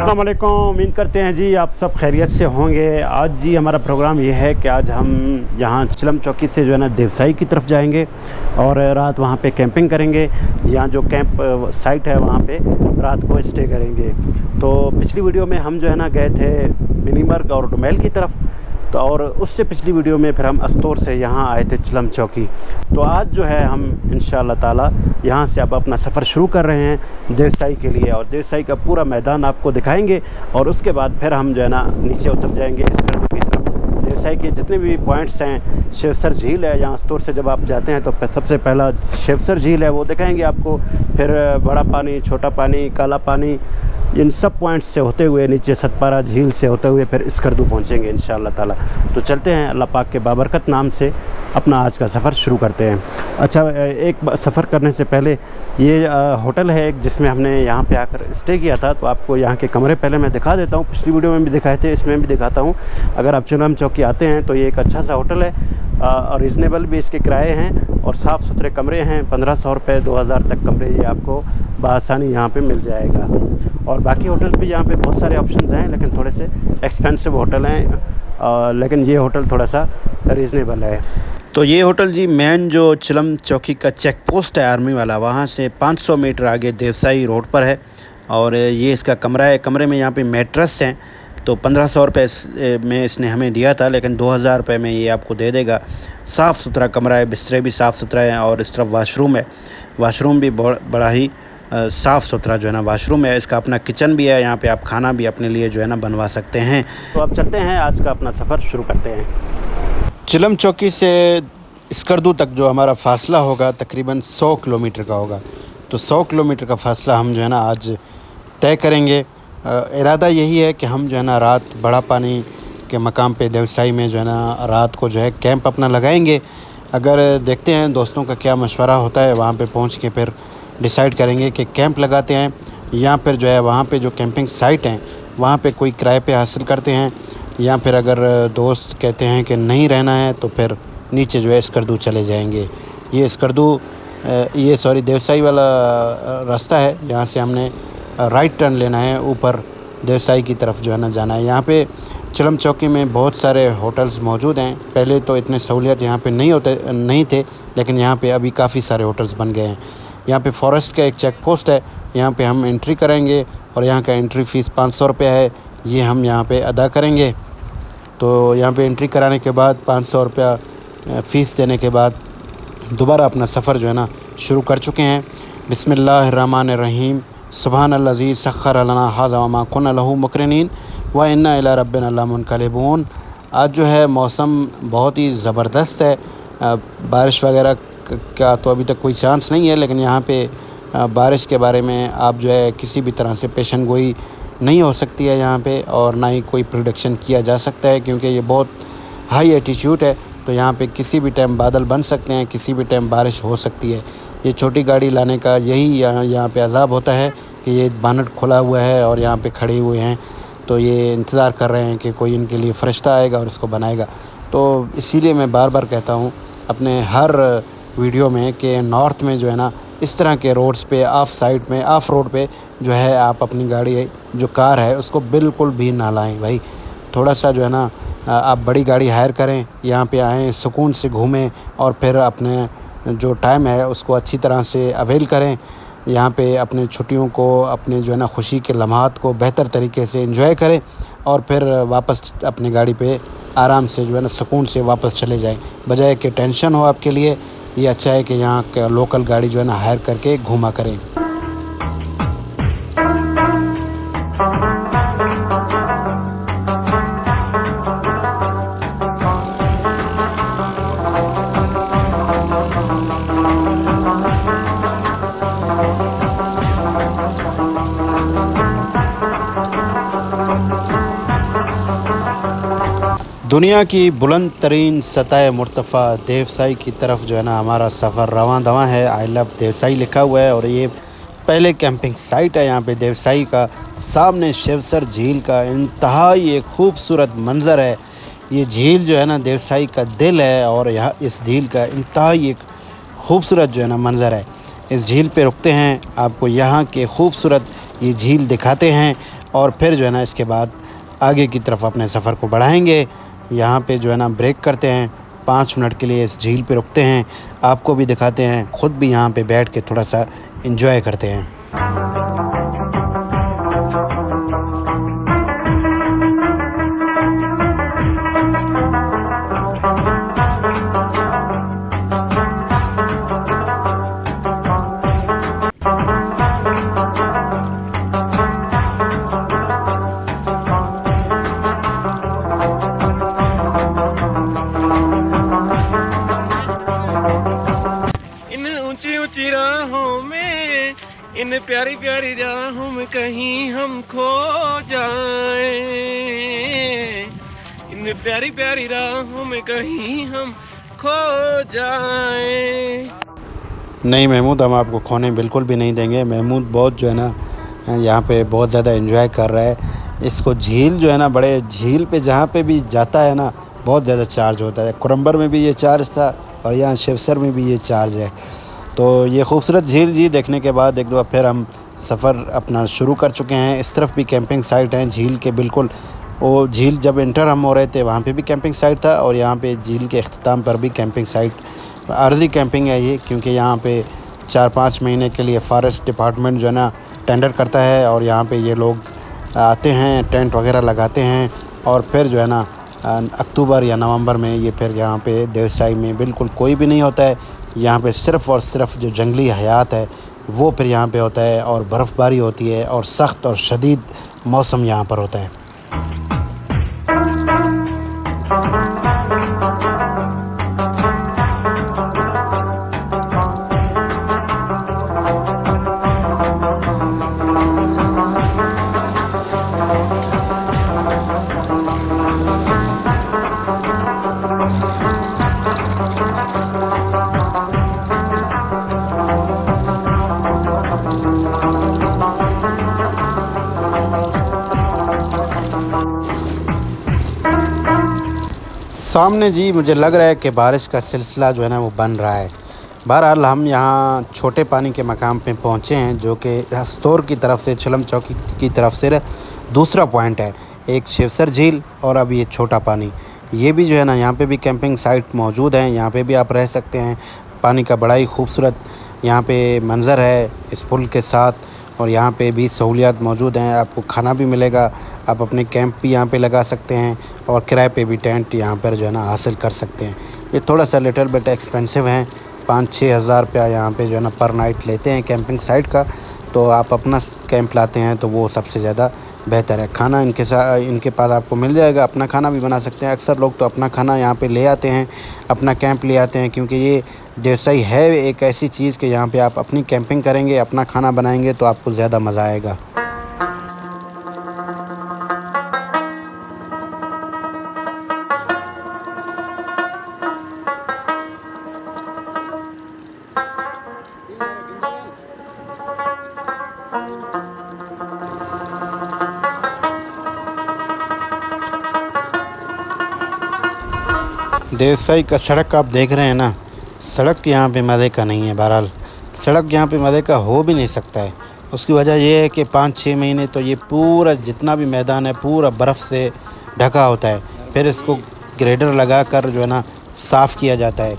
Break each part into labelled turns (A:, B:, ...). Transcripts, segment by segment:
A: अस्सलामुअलैकुम, उम्मीद करते हैं जी आप सब खैरियत से होंगे। आज जी हमारा प्रोग्राम ये है कि आज हम यहाँ चिलम चौकी से जो है ना देवसाई की तरफ जाएंगे और रात वहाँ पे कैंपिंग करेंगे। यहाँ जो कैंप साइट है वहाँ पे रात को स्टे करेंगे। तो पिछली वीडियो में हम जो है ना गए थे मिनीमर्ग और डुमेल की तरफ, तो और उससे पिछली वीडियो में फिर हम अस्तोर से यहाँ आए थे चिलम चौकी। तो आज जो है हम इंशाअल्लाह ताला यहाँ से अब अपना सफ़र शुरू कर रहे हैं देवसाई के लिए, और देवसाई का पूरा मैदान आपको दिखाएंगे और उसके बाद फिर हम जो है ना नीचे उतर जाएंगे इस गर्दू की तरफ। देवसाई के जितने भी पॉइंट्स हैं, शेवसर झील है, यहाँ अस्तोर से जब आप जाते हैं तो सबसे पहला शेवसर झील है वो दिखाएंगे आपको, फिर बड़ा पानी, छोटा पानी, काला पानी, इन सब पॉइंट्स से होते हुए नीचे सतपारा झील से होते हुए फिर स्कर्दू पहुंचेंगे इंशाअल्लाह ताला। तो चलते हैं, अल्लाह पाक के बाबरकत नाम से अपना आज का सफ़र शुरू करते हैं। अच्छा, एक सफ़र करने से पहले ये होटल है एक जिसमें हमने यहाँ पे आकर स्टे किया था, तो आपको यहाँ के कमरे पहले मैं दिखा देता हूँ। पिछली वीडियो में भी दिखाए थे, इसमें भी दिखाता हूँ। अगर आप चिलम चौकी आते हैं तो ये एक अच्छा सा होटल है और रीज़नेबल भी इसके किराए हैं और साफ़ सुथरे कमरे हैं। 1500 रुपये 2000 तक कमरे ये आपको बआसानी यहाँ पे मिल जाएगा। और बाकी होटल्स भी यहाँ पे बहुत सारे ऑप्शंस हैं, लेकिन थोड़े से एक्सपेंसिव होटल हैं, लेकिन ये होटल थोड़ा सा रीज़नेबल है। तो ये होटल जी मेन जो चिलम चौकी का चेक पोस्ट है आर्मी वाला, वहाँ से 500 मीटर आगे देवसाई रोड पर है और ये इसका कमरा है। कमरे में यहाँ पे मैट्रेस हैं, तो 1500 रुपये में इसने हमें दिया था, लेकिन 2000 रुपये में ये आपको दे देगा। साफ़ सुथरा कमरा है, बिस्तरे भी साफ़ सुथरा है और इस तरफ वाशरूम है। वाशरूम भी बड़ा ही साफ़ सुथरा जो है ना वाशरूम है। इसका अपना किचन भी है, यहाँ पे आप खाना भी अपने लिए जो है ना बनवा सकते हैं। तो अब चलते हैं, आज का अपना सफ़र शुरू करते हैं। चिलम चौकी से स्कर्दू तक जो हमारा फ़ासला होगा तकरीबन 100 किलोमीटर का होगा। तो 100 किलोमीटर का फ़ासला हम जो है ना आज तय करेंगे। इरादा यही है कि हम जो है ना रात बड़ा पानी के मकाम पे देवसाई में जो है ना रात को जो है कैंप अपना लगाएंगे। अगर देखते हैं दोस्तों का क्या मशवरा होता है, वहाँ पे पहुँच के फिर डिसाइड करेंगे कि कैंप लगाते हैं या फिर जो है वहाँ पे जो कैंपिंग साइट हैं वहाँ पे कोई किराए पे हासिल करते हैं, या फिर अगर दोस्त कहते हैं कि नहीं रहना है तो फिर नीचे जो है स्कर्दू चले जाएंगे। ये स्कर्दू देवसाई वाला रास्ता है, यहाँ से हमने राइट टर्न लेना है, ऊपर देवसाई की तरफ जो है ना जाना है। यहाँ पे चिलम चौकी में बहुत सारे होटल्स मौजूद हैं। पहले तो इतने सहूलियत यहाँ पे नहीं थे, लेकिन यहाँ पे अभी काफ़ी सारे होटल्स बन गए हैं। यहाँ पे फॉरेस्ट का एक चेक पोस्ट है, यहाँ पे हम एंट्री करेंगे और यहाँ का एंट्री फ़ीस 500 रुपये है, ये हम यहाँ पे अदा करेंगे। तो यहाँ पे एंट्री कराने के बाद 500 रुपया फ़ीस देने के बाद दोबारा अपना सफ़र जो है ना शुरू कर चुके हैं। बिस्मिल्लाहिर्रहमानिर्रहीम, सुब्हानल्लज़ी सख्खर लना हाज़ा वमा कुन्ना लहू मुक़रिनीन व इन्ना इला रब्बिना लमुनक़लिबून। आज जो है मौसम बहुत ही ज़बरदस्त है। बारिश वगैरह का तो अभी तक कोई चांस नहीं है, लेकिन यहाँ पे बारिश के बारे में आप जो है किसी भी तरह से पेशन गोई नहीं हो सकती है यहाँ पे, और ना ही कोई प्रोडिक्शन किया जा सकता है, क्योंकि ये बहुत हाई एल्टीट्यूड है। तो यहाँ पे किसी भी टाइम बादल बन सकते हैं, किसी भी टाइम बारिश हो सकती है। ये छोटी गाड़ी लाने का यही यहाँ पे अज़ाब होता है कि ये बानट खुला हुआ है और यहाँ पे खड़े हुए हैं, तो ये इंतज़ार कर रहे हैं कि कोई इनके लिए फ़रिश्ता आएगा और इसको बनाएगा। तो इसीलिए मैं बार बार कहता हूँ अपने हर वीडियो में कि नॉर्थ में जो है ना इस तरह के रोड्स पे ऑफ रोड पे जो है आप अपनी गाड़ी जो कार है उसको बिल्कुल भी ना लाएं भाई। थोड़ा सा जो है ना आप बड़ी गाड़ी हायर करें, यहाँ पे आएँ, सुकून से घूमें और फिर अपने जो टाइम है उसको अच्छी तरह से अवेल करें। यहाँ पे अपने छुट्टियों को, अपने जो है ना खुशी के लम्हात को बेहतर तरीके से एंजॉय करें और फिर वापस अपनी गाड़ी पे आराम से जो है ना सुकून से वापस चले जाएं, बजाय कि टेंशन हो आपके लिए। ये अच्छा है कि यहाँ का लोकल गाड़ी जो है ना हायर करके घूमा करें। दुनिया की बुलंद तरीन सतह मुर्तफ़ा देवसाई की तरफ जो है ना हमारा सफ़र रवां दवां है। आई लव देवसाई लिखा हुआ है और ये पहले कैंपिंग साइट है यहाँ पे देवसाई का। सामने शिवसर झील का इंतहाई एक खूबसूरत मंज़र है। ये झील जो है ना देवसाई का दिल है और यहाँ इस झील का इंतहाई एक खूबसूरत जो है ना मंज़र है। इस झील पे रुकते हैं, आपको यहाँ के खूबसूरत ये झील दिखाते हैं और फिर जो है ना इसके बाद आगे की तरफ अपने सफ़र को बढ़ाएंगे। यहाँ पे जो है ना ब्रेक करते हैं, 5 मिनट के लिए इस झील पे रुकते हैं, आपको भी दिखाते हैं, ख़ुद भी यहाँ पे बैठ के थोड़ा सा एंजॉय करते हैं।
B: ऊंची राहों में, इन प्यारी प्यारी राहों में कहीं हम खो जाएं, इन प्यारी प्यारी राहों में कहीं हम खो जाएं।
A: नहीं महमूद, हम आपको खोने बिल्कुल भी नहीं देंगे। महमूद बहुत जो है ना यहाँ पे बहुत ज़्यादा एंजॉय कर रहा है। इसको झील जो है ना, बड़े झील पे जहाँ पे भी जाता है ना बहुत ज़्यादा चार्ज होता है। कुरम्बर में भी ये चार्ज था और यहाँ शिवसर में भी ये चार्ज है। तो ये खूबसूरत झील जी देखने के बाद एक दो फिर हम सफ़र अपना शुरू कर चुके हैं। इस तरफ भी कैंपिंग साइट हैं झील के बिल्कुल। वो झील जब इंटर हम हो रहे थे वहाँ पे भी कैंपिंग साइट था और यहाँ पे झील के अख्ताम पर भी कैंपिंग साइट आर्जी कैंपिंग है ये, क्योंकि यहाँ पे 4-5 महीने के लिए फॉरेस्ट डिपार्टमेंट जो है ना टेंडर करता है और यहाँ पे ये लोग आते हैं, टेंट वगैरह लगाते हैं और फिर जो है ना अक्टूबर या नवंबर में ये फिर यहाँ पे देवसाई में बिल्कुल कोई भी नहीं होता है। यहाँ पे सिर्फ़ और सिर्फ जो जंगली हयात है वो फिर यहाँ पे होता है और बर्फ़बारी होती है और सख्त और शदीद मौसम यहाँ पर होता है। सामने जी मुझे लग रहा है कि बारिश का सिलसिला जो है ना वो बन रहा है। बहरहाल हम यहाँ छोटे पानी के मकाम पे पहुँचे हैं जो कि हस्तौर की तरफ से चिलम चौकी की तरफ से दूसरा पॉइंट है। एक शिवसर झील और अब ये छोटा पानी, ये भी जो है ना यहाँ पे भी कैंपिंग साइट मौजूद हैं। यहाँ पे भी आप रह सकते हैं। पानी का बड़ा ही खूबसूरत यहाँ पे मंज़र है इस पुल के साथ और यहाँ पे भी सहूलियात मौजूद हैं। आपको खाना भी मिलेगा, आप अपने कैंप भी यहाँ पे लगा सकते हैं और किराए पे भी टेंट यहाँ पर जो है ना हासिल कर सकते हैं। ये थोड़ा सा लिटिल बिट एक्सपेंसिव हैं, 5-6 हज़ार रुपया यहाँ पे जो है ना पर नाइट लेते हैं कैंपिंग साइट का। तो आप अपना कैंप लाते हैं तो वो सबसे ज़्यादा बेहतर है। खाना इनके पास आपको मिल जाएगा, अपना खाना भी बना सकते हैं। अक्सर लोग तो अपना खाना यहाँ पे ले आते हैं, अपना कैंप ले आते हैं, क्योंकि ये देवसाई है एक ऐसी चीज़ कि यहाँ पे आप अपनी कैंपिंग करेंगे, अपना खाना बनाएंगे तो आपको ज़्यादा मज़ा आएगा। देवसाई का सड़क आप देख रहे हैं ना, सड़क यहाँ पे मज़े का नहीं है। बहरहाल सड़क यहाँ पे मज़े का हो भी नहीं सकता है। उसकी वजह यह है कि 5-6 महीने तो ये पूरा जितना भी मैदान है पूरा बर्फ़ से ढका होता है। फिर इसको ग्रेडर लगा कर जो है ना साफ़ किया जाता है।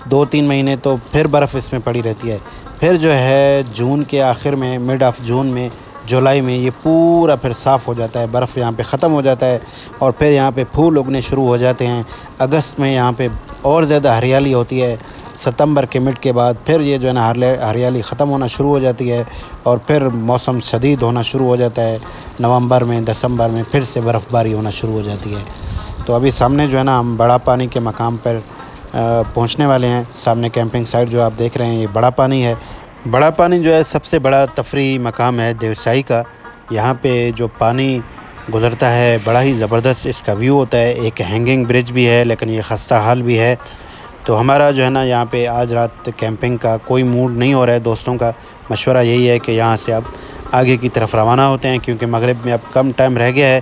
A: 2-3 महीने तो फिर बर्फ़ इसमें पड़ी रहती है। फिर जो है जून के आखिर में, मिड ऑफ जून में, जुलाई में ये पूरा फिर साफ़ हो जाता है, बर्फ़ यहाँ पे ख़त्म हो जाता है और फिर यहाँ पे फूल उगने शुरू हो जाते हैं। अगस्त में यहाँ पे और ज़्यादा हरियाली होती है। सितंबर के मिड के बाद फिर ये जो है ना हरियाली ख़त्म होना शुरू हो जाती है और फिर मौसम शदीद होना शुरू हो जाता है। नवंबर में, दिसंबर में फिर से बर्फ़बारी होना शुरू हो जाती है। तो अभी सामने जो है ना हम बड़ा पानी के मकाम पर पहुँचने वाले हैं। सामने कैंपिंग साइट जो आप देख रहे हैं ये बड़ा पानी है। बड़ा पानी जो है सबसे बड़ा तफरीही मकाम है देवसाई का। यहाँ पे जो पानी गुज़रता है। बड़ा ही ज़बरदस्त इसका व्यू होता है। एक हैंगिंग ब्रिज भी है, लेकिन ये खस्ता हाल भी है। तो हमारा जो है ना यहाँ पे आज रात कैंपिंग का कोई मूड नहीं हो रहा है। दोस्तों का मशवरा यही है कि यहाँ से अब आगे की तरफ रवाना होते हैं, क्योंकि मगरिब में अब कम टाइम रह गया है।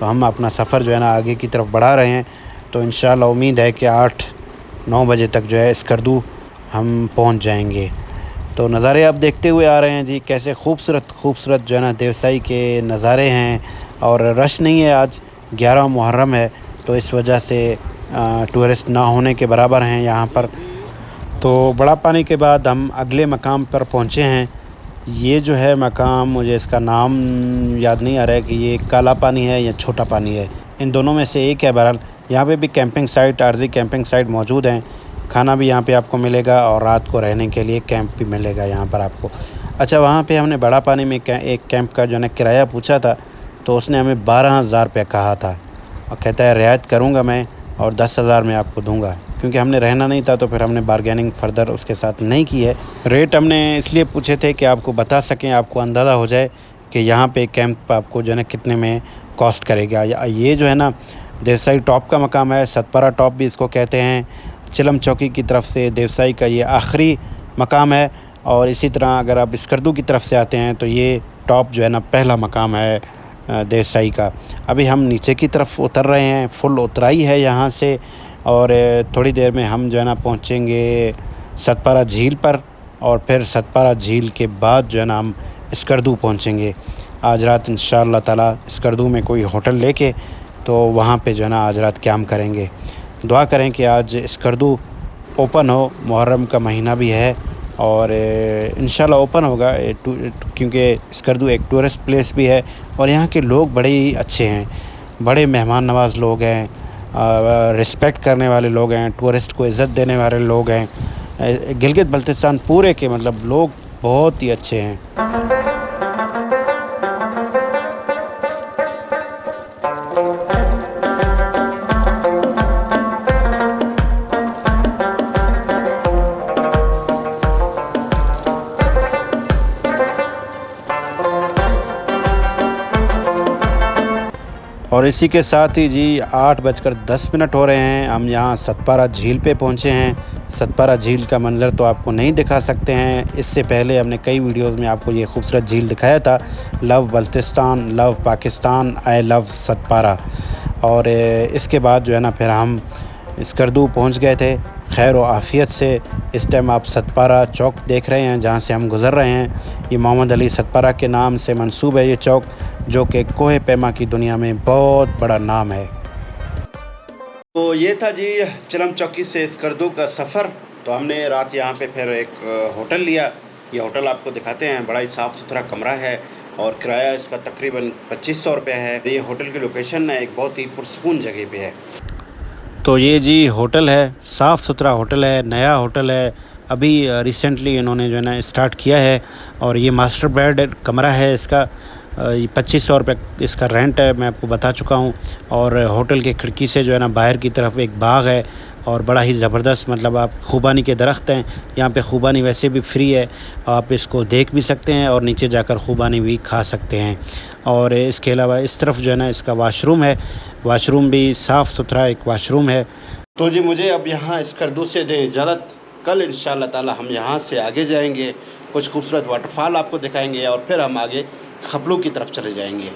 A: तो हम अपना सफ़र जो है ना आगे की तरफ बढ़ा रहे हैं। तो इंशाअल्लाह उम्मीद है कि 8-9 बजे तक जो है स्कर्दू हम पहुँच जाएंगे। तो नज़ारे आप देखते हुए आ रहे हैं जी, कैसे खूबसूरत जो है ना देवसाई के नज़ारे हैं। और रश नहीं है, आज 11 मुहर्रम है, तो इस वजह से टूरिस्ट ना होने के बराबर हैं यहाँ पर। तो बड़ा पानी के बाद हम अगले मकाम पर पहुँचे हैं। ये जो है मकाम, मुझे इसका नाम याद नहीं आ रहा है कि ये काला पानी है या छोटा पानी है, इन दोनों में से एक है। बहरहाल यहाँ पे भी कैंपिंग साइट, आर्जी कैंपिंग साइट मौजूद हैं। खाना भी यहाँ पे आपको मिलेगा और रात को रहने के लिए कैंप भी मिलेगा यहाँ पर आपको। अच्छा, वहाँ पे हमने बड़ा पानी में एक कैंप का जो है ना किराया पूछा था, तो उसने हमें 12,000 रुपये कहा था और कहता है रियायत करूँगा मैं और 10,000 में आपको दूँगा। क्योंकि हमने रहना नहीं था तो फिर हमने बारगेनिंग फ़र्दर उसके साथ नहीं की है। रेट हमने इसलिए पूछे थे कि आपको बता सकें, आपको अंदाज़ा हो जाए कि यहाँ पे कैंप आपको जो है ना कितने में कॉस्ट करेगा। ये जो है ना देवसाई टॉप का मकाम है, सतपारा टॉप भी इसको कहते हैं। चिलम चौकी की तरफ से देवसाई का ये आखिरी मकाम है। और इसी तरह अगर आप स्कर्दू की तरफ से आते हैं तो ये टॉप जो है ना पहला मकाम है देवसाई का। अभी हम नीचे की तरफ उतर रहे हैं, फुल उतराई है यहाँ से। और थोड़ी देर में हम जो है ना पहुँचेंगे सतपारा झील पर, और फिर सतपारा झील के बाद जो है ना हम स्कर्दू पहुँचेंगे। आज रात इंशाअल्लाह ताला स्कर्दू में कोई होटल लेके तो वहाँ पे जो है ना आज रात क़याम करेंगे। दुआ करें कि आज स्कर्दू ओपन हो, मुहर्रम का महीना भी है और इंशाल्लाह ओपन होगा, क्योंकि स्कर्दू एक टूरिस्ट प्लेस भी है और यहाँ के लोग बड़े ही अच्छे हैं, बड़े मेहमान नवाज़ लोग हैं, रिस्पेक्ट करने वाले लोग हैं, टूरिस्ट को इज़्ज़त देने वाले लोग हैं। गिलगित बल्तिस्तान पूरे के मतलब लोग बहुत ही अच्छे हैं। और इसी के साथ ही जी 8:10 हो रहे हैं, हम यहाँ सतपारा झील पे पहुँचे हैं। सतपारा झील का मंज़र तो आपको नहीं दिखा सकते हैं, इससे पहले हमने कई वीडियोस में आपको ये खूबसूरत झील दिखाया था। Love Baltistan, love Pakistan, I love Satpara. और इसके बाद जो है ना फिर हम स्कर्दू पहुँच गए थे खैर व आफ़ियत से। इस टाइम आप सतपारा चौक देख रहे हैं जहाँ से हम गुज़र रहे हैं। ये मोहम्मद अली सतपारा के नाम से मंसूब है ये चौक, जो कि कोहे पैमा की दुनिया में बहुत बड़ा नाम है। तो ये था जी चिलम चौकी से स्कर्दू का सफ़र। तो हमने रात यहाँ पे फिर एक होटल लिया। ये होटल आपको दिखाते हैं, बड़ा ही साफ़ सुथरा कमरा है और किराया इसका तकरीबन 2500 रुपये है। ये होटल की लोकेशन है एक बहुत ही पुरसकून जगह पे है। तो ये जी होटल है, साफ़ सुथरा होटल है, नया होटल है, अभी रिसेंटली इन्होंने जो है ना स्टार्ट किया है। और ये मास्टर बेड कमरा है इसका, ये 2500 रुपये इसका रेंट है, मैं आपको बता चुका हूँ। और होटल के खिड़की से जो है ना बाहर की तरफ एक बाग है और बड़ा ही ज़बरदस्त, मतलब आप खूबानी के दरख्त हैं यहाँ पे। खूबानी वैसे भी फ्री है, आप इसको देख भी सकते हैं और नीचे जाकर खूबानी भी खा सकते हैं। और इसके अलावा इस तरफ जो है ना इसका वाशरूम है, वाशरूम भी साफ़ सुथरा एक वाशरूम है। तो जी मुझे अब यहाँ स्कर्दू से दें इजाज़त। कल इंशाअल्लाह ताला हम यहाँ से आगे जाएंगे, कुछ खूबसूरत वाटरफॉल आपको दिखाएंगे और फिर हम आगे खपलू की तरफ चले जाएंगे।